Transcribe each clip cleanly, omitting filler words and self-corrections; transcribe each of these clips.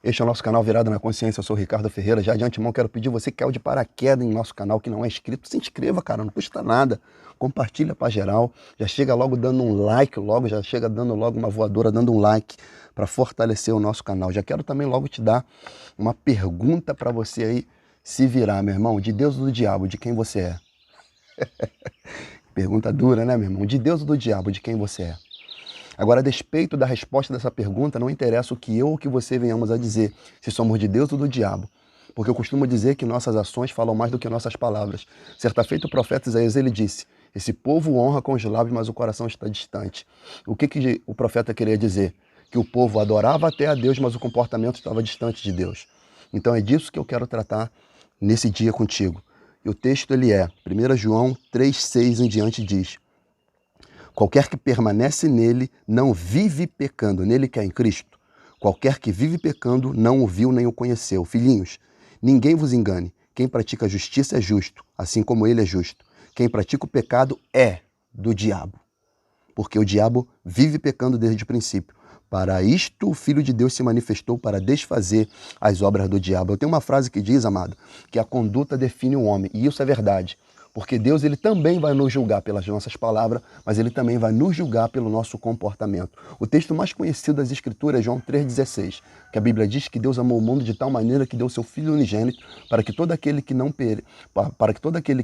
Este é o nosso canal Virada na Consciência, eu sou o Ricardo Ferreira. Já de antemão quero pedir você que caiu de paraquedas em nosso canal, que não é inscrito, se inscreva, cara, não custa nada. Compartilha para geral, já chega logo dando um like, já chega dando logo uma voadora, dando um like para fortalecer o nosso canal. Já quero também logo te dar uma pergunta para você aí se virar, meu irmão, de Deus ou do diabo, de quem você é? Pergunta dura, né, meu irmão? De Deus ou do diabo, de quem você é? Agora, a despeito da resposta dessa pergunta, não interessa o que eu ou o que você venhamos a dizer, se somos de Deus ou do diabo. Porque eu costumo dizer que nossas ações falam mais do que nossas palavras. Certa feita o profeta Isaías, ele disse, esse povo honra com os lábios, mas o coração está distante. O que o profeta queria dizer? Que o povo adorava até a Deus, mas o comportamento estava distante de Deus. Então é disso que eu quero tratar nesse dia contigo. E o texto ele é, 1 João 3,6 em diante diz, qualquer que permanece nele não vive pecando, nele que é em Cristo. Qualquer que vive pecando não o viu nem o conheceu. Filhinhos, ninguém vos engane. Quem pratica a justiça é justo, assim como ele é justo. Quem pratica o pecado é do diabo, porque o diabo vive pecando desde o princípio. Para isto o Filho de Deus se manifestou para desfazer as obras do diabo. Eu tenho uma frase que diz, amado, que a conduta define o homem, e isso é verdade. Porque Deus ele também vai nos julgar pelas nossas palavras, mas ele também vai nos julgar pelo nosso comportamento. O texto mais conhecido das Escrituras é João 3,16, que a Bíblia diz que Deus amou o mundo de tal maneira que deu seu Filho unigênito para que todo aquele que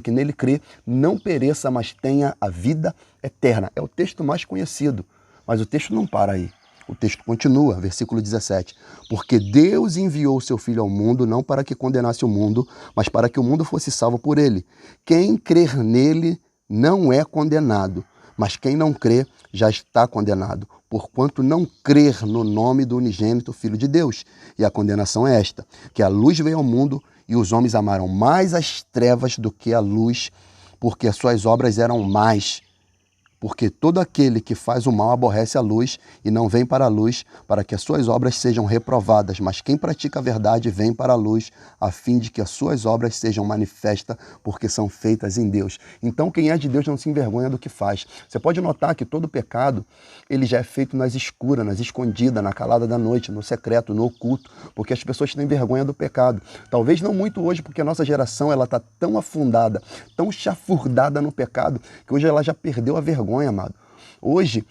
nele crê não pereça, mas tenha a vida eterna. É o texto mais conhecido, mas o texto não para aí. O texto continua, versículo 17. Porque Deus enviou o seu Filho ao mundo, não para que condenasse o mundo, mas para que o mundo fosse salvo por ele. Quem crer nele não é condenado, mas quem não crê já está condenado, porquanto não crer no nome do unigênito Filho de Deus. E a condenação é esta, que a luz veio ao mundo e os homens amaram mais as trevas do que a luz, porque as suas obras eram más. Porque todo aquele que faz o mal aborrece a luz e não vem para a luz para que as suas obras sejam reprovadas. Mas quem pratica a verdade vem para a luz a fim de que as suas obras sejam manifestas porque são feitas em Deus. Então quem é de Deus não se envergonha do que faz. Você pode notar que todo pecado ele já é feito nas escuras, nas escondidas, na calada da noite, no secreto, no oculto, porque as pessoas têm vergonha do pecado. Talvez não muito hoje, porque a nossa geração ela está tão afundada, tão chafurdada no pecado, que hoje ela já perdeu a vergonha. Amado. Hoje,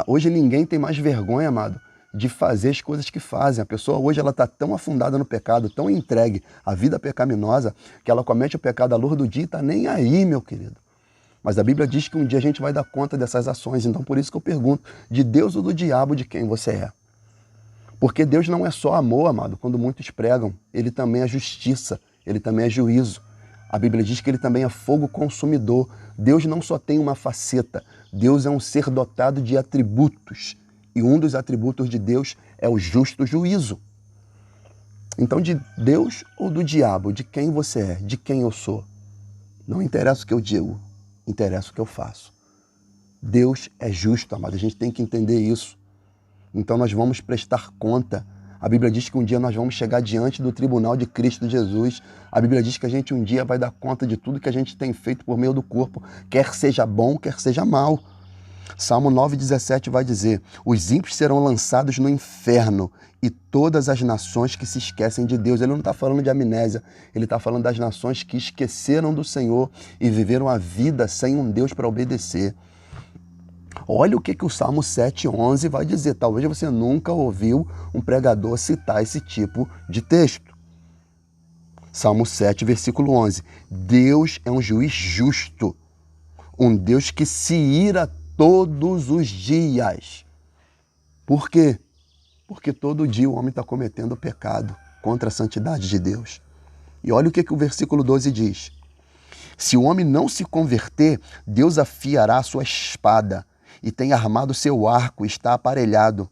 hoje ninguém tem mais vergonha, amado, de fazer as coisas que fazem. A pessoa hoje ela está tão afundada no pecado, tão entregue à vida pecaminosa, que ela comete o pecado à luz do dia e está nem aí, meu querido. Mas a Bíblia diz que um dia a gente vai dar conta dessas ações. Então por isso que eu pergunto, de Deus ou do diabo, de quem você é? Porque Deus não é só amor, amado, quando muitos pregam. Ele também é justiça, ele também é juízo. A Bíblia diz que ele também é fogo consumidor. Deus não só tem uma faceta, Deus é um ser dotado de atributos. E um dos atributos de Deus é o justo juízo. Então, de Deus ou do diabo, de quem você é, de quem eu sou? Não interessa o que eu digo, interessa o que eu faço. Deus é justo, amado, a gente tem que entender isso. Então nós vamos prestar conta. A Bíblia diz que um dia nós vamos chegar diante do tribunal de Cristo Jesus. A Bíblia diz que a gente um dia vai dar conta de tudo que a gente tem feito por meio do corpo, quer seja bom, quer seja mal. Salmo 9,17 vai dizer, os ímpios serão lançados no inferno e todas as nações que se esquecem de Deus. Ele não está falando de amnésia, ele está falando das nações que esqueceram do Senhor e viveram a vida sem um Deus para obedecer. Olha o que o Salmo 7,11 vai dizer. Talvez você nunca ouviu um pregador citar esse tipo de texto. Salmo 7, versículo 11. Deus é um juiz justo, um Deus que se ira todos os dias. Por quê? Porque todo dia o homem está cometendo pecado contra a santidade de Deus. E olha o que o versículo 12 diz. Se o homem não se converter, Deus afiará a sua espada e tem armado seu arco, está aparelhado,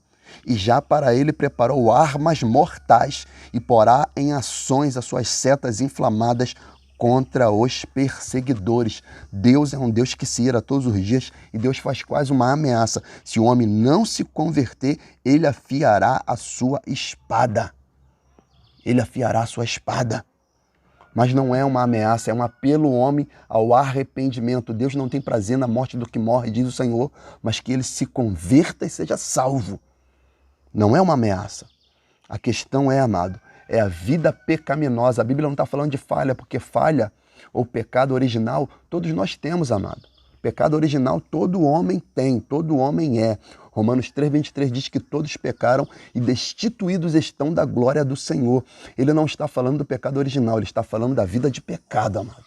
e já para ele preparou armas mortais e porá em ações as suas setas inflamadas contra os perseguidores. Deus é um Deus que se ira todos os dias e Deus faz quase uma ameaça. Se o homem não se converter, ele afiará a sua espada. Ele afiará a sua espada. Mas não é uma ameaça, é um apelo ao homem ao arrependimento. Deus não tem prazer na morte do que morre, diz o Senhor, mas que ele se converta e seja salvo. Não é uma ameaça. A questão é, amado, é a vida pecaminosa. A Bíblia não está falando de falha, porque falha ou pecado original, todos nós temos, amado. Pecado original todo homem tem, todo homem é. Romanos 3,23 diz que todos pecaram e destituídos estão da glória do Senhor. Ele não está falando do pecado original, ele está falando da vida de pecado, amado.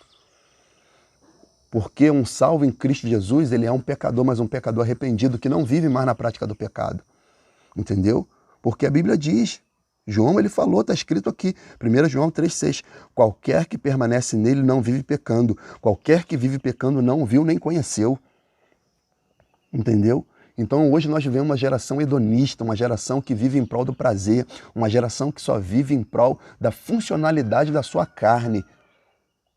Porque um salvo em Cristo Jesus, ele é um pecador, mas um pecador arrependido, que não vive mais na prática do pecado. Entendeu? Porque a Bíblia diz, João ele falou, está escrito aqui, 1 João 3,6, qualquer que permanece nele não vive pecando, qualquer que vive pecando não viu nem conheceu. Entendeu? Então hoje nós vivemos uma geração hedonista, uma geração que vive em prol do prazer, uma geração que só vive em prol da funcionalidade da sua carne.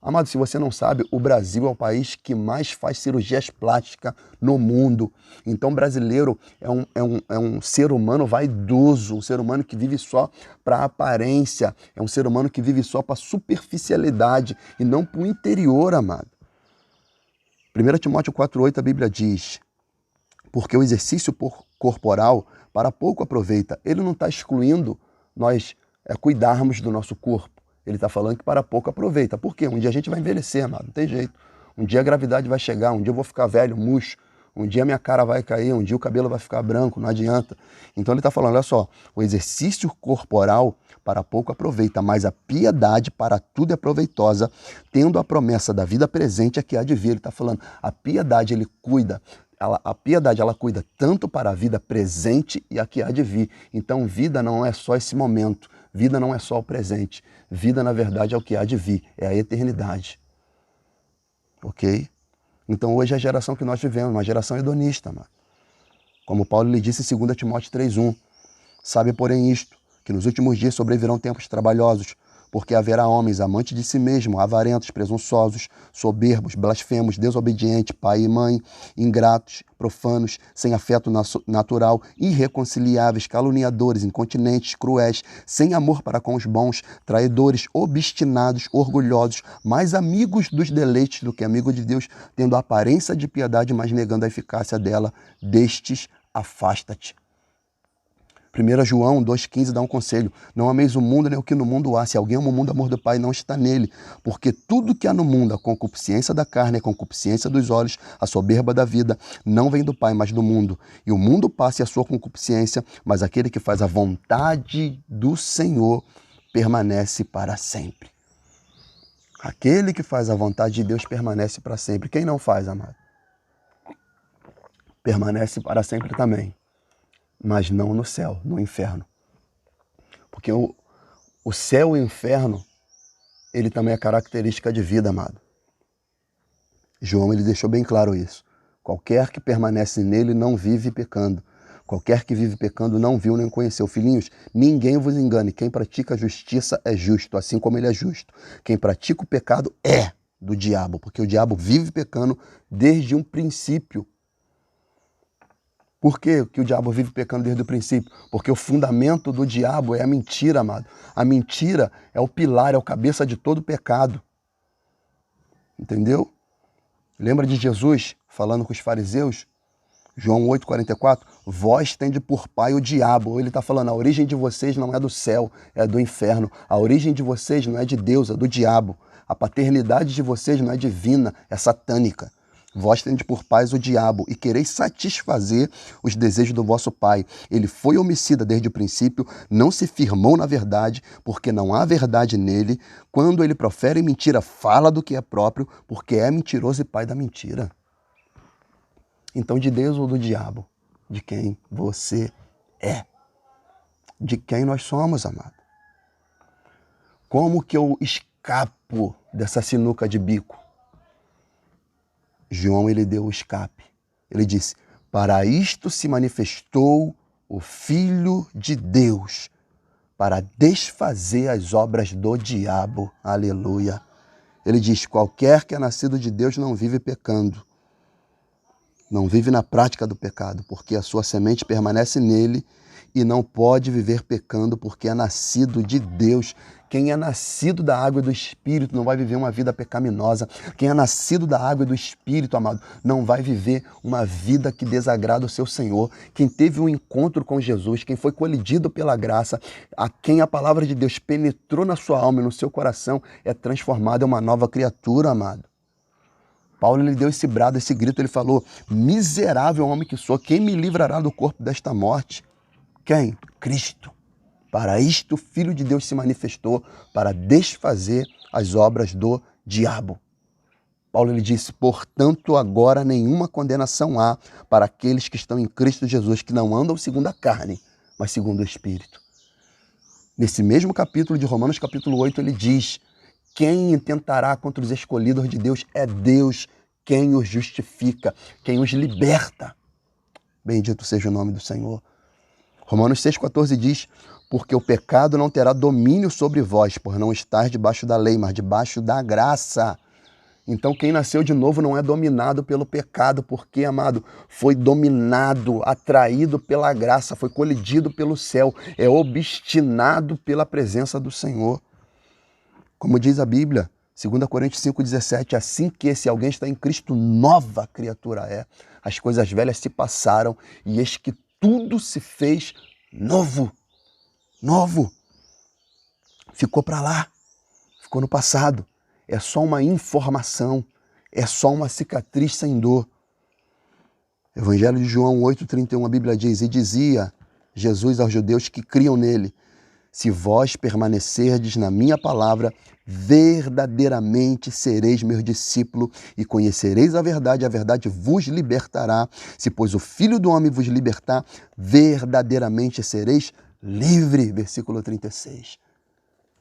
Amado, se você não sabe, o Brasil é o país que mais faz cirurgias plásticas no mundo. Então o brasileiro é um ser humano vaidoso, um ser humano que vive só para aparência, é um ser humano que vive só para superficialidade e não para o interior, amado. 1 Timóteo 4,8 a Bíblia diz, porque o exercício corporal para pouco aproveita. Ele não está excluindo nós cuidarmos do nosso corpo. Ele está falando que para pouco aproveita. Por quê? Um dia a gente vai envelhecer, amado, não tem jeito. Um dia a gravidade vai chegar, um dia eu vou ficar velho, murcho, um dia a minha cara vai cair, um dia o cabelo vai ficar branco, não adianta. Então ele está falando, olha só, o exercício corporal para pouco aproveita, mas a piedade para tudo é proveitosa, tendo a promessa da vida presente a que há de vir. Ele está falando, a piedade ele cuida, a piedade ela cuida tanto para a vida presente e a que há de vir. Então vida não é só esse momento, vida não é só o presente. Vida, na verdade, é o que há de vir, é a eternidade. Ok? Então hoje é a geração que nós vivemos, uma geração hedonista, mano. Como Paulo lhe disse em 2 Timóteo 3,1. Sabe, porém, isto, que nos últimos dias sobrevirão tempos trabalhosos, porque haverá homens amantes de si mesmos, avarentos, presunçosos, soberbos, blasfemos, desobedientes, pai e mãe, ingratos, profanos, sem afeto natural, irreconciliáveis, caluniadores, incontinentes, cruéis, sem amor para com os bons, traidores, obstinados, orgulhosos, mais amigos dos deleites do que amigos de Deus, tendo a aparência de piedade, mas negando a eficácia dela. Destes, afasta-te. 1 João 2,15 dá um conselho, não ameis o mundo nem o que no mundo há, se alguém ama o mundo, o amor do Pai não está nele, porque tudo que há no mundo, a concupiscência da carne, a concupiscência dos olhos, a soberba da vida, não vem do Pai, mas do mundo. E o mundo passa e a sua concupiscência, mas aquele que faz a vontade do Senhor permanece para sempre. Aquele que faz a vontade de Deus permanece para sempre. Quem não faz, amado? Permanece para sempre também. Mas não no céu, no inferno. Porque o céu e o inferno, ele também é característica de vida, amado. João, ele deixou bem claro isso. Qualquer que permanece nele não vive pecando. Qualquer que vive pecando não viu nem conheceu. Filhinhos, ninguém vos engane. Quem pratica a justiça é justo, assim como ele é justo. Quem pratica o pecado é do diabo, porque o diabo vive pecando desde um princípio. Por que o diabo vive pecando desde o princípio? Porque o fundamento do diabo é a mentira, amado. A mentira é o pilar, é o cabeça de todo pecado. Entendeu? Lembra de Jesus falando com os fariseus? João 8,44, vós tende por pai o diabo. Ele está falando, a origem de vocês não é do céu, é do inferno. A origem de vocês não é de Deus, é do diabo. A paternidade de vocês não é divina, é satânica. Vós tendes por pais o diabo e quereis satisfazer os desejos do vosso pai. Ele foi homicida desde o princípio, não se firmou na verdade, porque não há verdade nele. Quando ele profere mentira, fala do que é próprio, porque é mentiroso e pai da mentira. Então, de Deus ou do diabo? De quem você é? De quem nós somos, amado? Como que eu escapo dessa sinuca de bico? João, ele deu o escape. Ele disse, para isto se manifestou o Filho de Deus, para desfazer as obras do diabo. Aleluia. Ele diz, qualquer que é nascido de Deus não vive pecando. Não vive na prática do pecado, porque a sua semente permanece nele e não pode viver pecando porque é nascido de Deus. Quem é nascido da água e do Espírito não vai viver uma vida pecaminosa. Quem é nascido da água e do Espírito, amado, não vai viver uma vida que desagrada o seu Senhor. Quem teve um encontro com Jesus, quem foi colidido pela graça, a quem a palavra de Deus penetrou na sua alma e no seu coração, é transformado em uma nova criatura, amado. Paulo, ele deu esse brado, esse grito, ele falou: miserável homem que sou, quem me livrará do corpo desta morte? Quem? Cristo. Para isto o Filho de Deus se manifestou, para desfazer as obras do diabo. Paulo, ele disse: portanto, agora nenhuma condenação há para aqueles que estão em Cristo Jesus, que não andam segundo a carne, mas segundo o Espírito. Nesse mesmo capítulo de Romanos, capítulo 8, ele diz: quem intentará contra os escolhidos de Deus é Deus quem os justifica, quem os liberta. Bendito seja o nome do Senhor. Romanos 6,14 diz: porque o pecado não terá domínio sobre vós, por não estar debaixo da lei, mas debaixo da graça. Então quem nasceu de novo não é dominado pelo pecado, porque, amado, foi dominado, atraído pela graça, foi colidido pelo céu, é obstinado pela presença do Senhor. Como diz a Bíblia, 2 Coríntios 5,17, assim que se alguém está em Cristo, nova criatura é. As coisas velhas se passaram e eis que tudo se fez novo. Novo. Ficou para lá, ficou no passado. É só uma informação, é só uma cicatriz sem dor. Evangelho de João 8,31, a Bíblia diz: e dizia Jesus aos judeus que criam nele: se vós permanecerdes na minha palavra, verdadeiramente sereis meus discípulos e conhecereis a verdade vos libertará. Se, pois, o Filho do Homem vos libertar, verdadeiramente sereis livre. Versículo 36.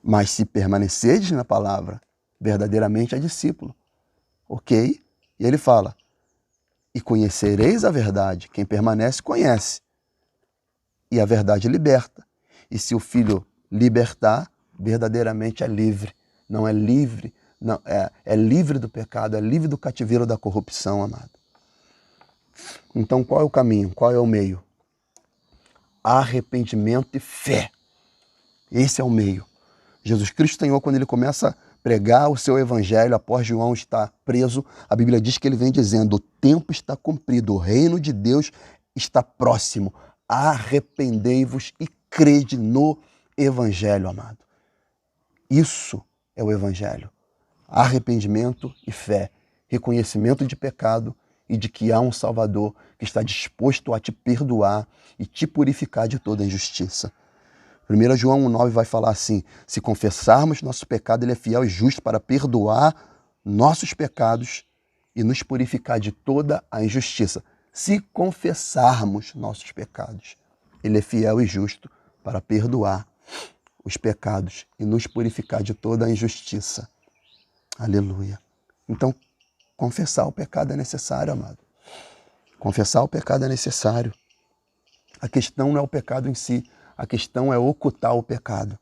Mas se permanecerdes na palavra, verdadeiramente é discípulo. Ok? E ele fala: e conhecereis a verdade. Quem permanece, conhece. E a verdade liberta. E se o Filho libertar, verdadeiramente é livre. Não é livre, não, é livre do pecado, é livre do cativeiro da corrupção, amado. Então qual é o caminho? Qual é o meio? Arrependimento e fé. Esse é o meio. Jesus Cristo, Senhor, quando ele começa a pregar o seu evangelho após João estar preso, a Bíblia diz que ele vem dizendo: o tempo está cumprido, o reino de Deus está próximo. Arrependei-vos e crede no evangelho, amado. Isso é o evangelho. Arrependimento e fé. Reconhecimento de pecado e de que há um Salvador que está disposto a te perdoar e te purificar de toda injustiça. 1 João 1,9 vai falar assim: se confessarmos nosso pecado, ele é fiel e justo para perdoar nossos pecados e nos purificar de toda a injustiça. Se confessarmos nossos pecados, ele é fiel e justo para perdoar os pecados e nos purificar de toda a injustiça. Aleluia. Então, confessar o pecado é necessário, amado. Confessar o pecado é necessário. A questão não é o pecado em si, a questão é ocultar o pecado.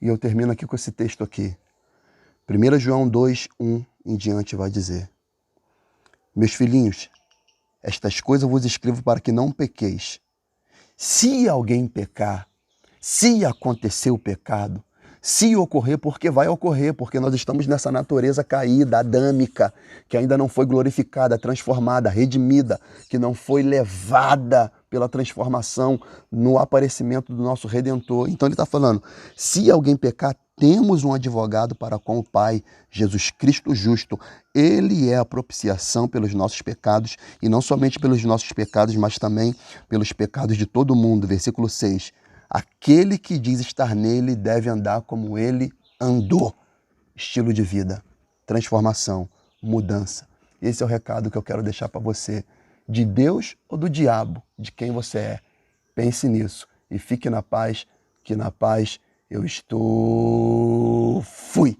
E eu termino aqui com esse texto aqui. 1 João 2,1 em diante vai dizer: meus filhinhos, estas coisas vos escrevo para que não pequeis. Se alguém pecar, se acontecer o pecado, se ocorrer, porque vai ocorrer, porque nós estamos nessa natureza caída, adâmica, que ainda não foi glorificada, transformada, redimida, que não foi levada pela transformação no aparecimento do nosso Redentor. Então ele está falando: se alguém pecar, temos um advogado para com o Pai, Jesus Cristo justo. Ele é a propiciação pelos nossos pecados, e não somente pelos nossos pecados, mas também pelos pecados de todo mundo. Versículo 6. Aquele que diz estar nele deve andar como ele andou. Estilo de vida, transformação, mudança. Esse é o recado que eu quero deixar para você. De Deus ou do diabo, de quem você é. Pense nisso e fique na paz, que na paz eu estou. Fui!